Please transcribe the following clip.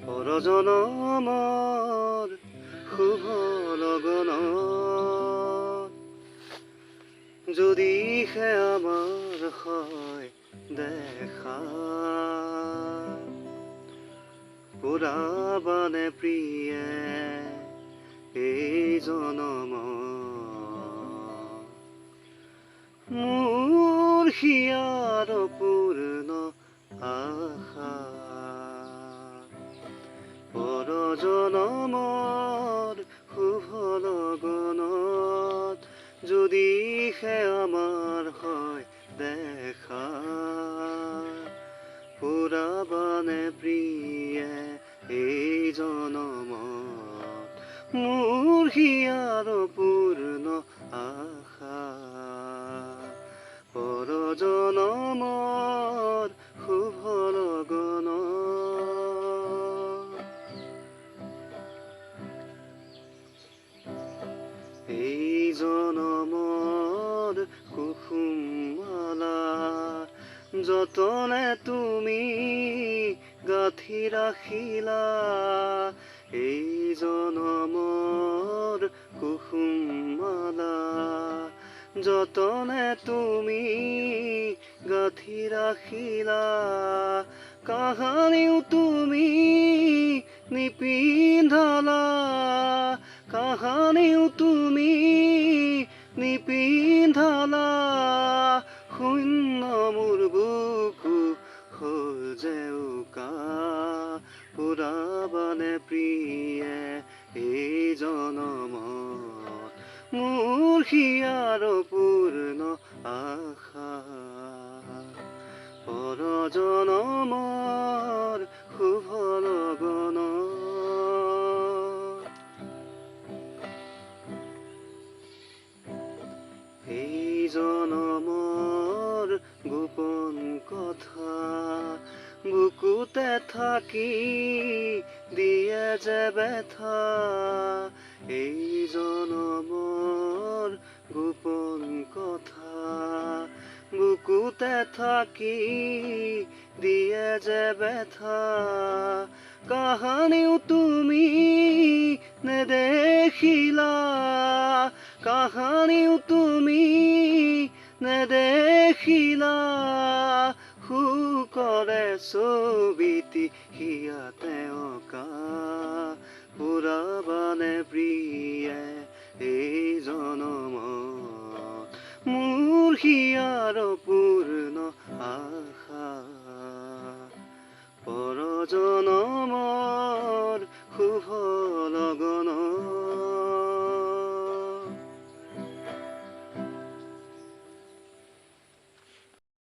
পৰজনমৰ শুভ লগনত যদিহে আমাৰ হয় দেখা পুৰাবানে প্ৰিয়ে এই জনমত মোৰ হিয়াৰ পূৰ্ণ আশা পৰজনমৰ শুভ লগনত যদিহে আমাৰ হয় দেখা পুৰাবানে প্ৰিয়ে এই জনমত মোৰ হিয়াৰ পূৰ্ণ আশা পৰজনমৰ শুভ লগনত এই জনমৰ কুসুমমালা যতনে তুমি গাঁঠি ৰাখিলা এই জনমৰ কুসুমমালা যতনে তুমি গাঁঠি ৰাখিলা কাহানিও তুমি নিপিন্ধালা কাহানিও তুমি নিপিন্ধালা শূন্য মোৰ বুকু হ'ল জেউকা পুৰাবানে প্ৰিয়ে এই জনমত মোৰ হিয়াৰ পূৰ্ণ আশা পৰজনমৰ শুভ লগনত এই জনমৰ গোপন কথা বুকুতে থাকি দিয়ে যে ব্যথা এই জনমৰ গোপন কথা বুকুতে থাকি দিয়ে যে ব্যথা কাহানিও তুমি নেদেখিলা কাহানিও তুমি নেদেখিলা সুকৰে ছবিটি হিয়াতে অঁকা পুৰাবানে প্ৰিয়ে এই জনমত মোৰ হিয়াৰ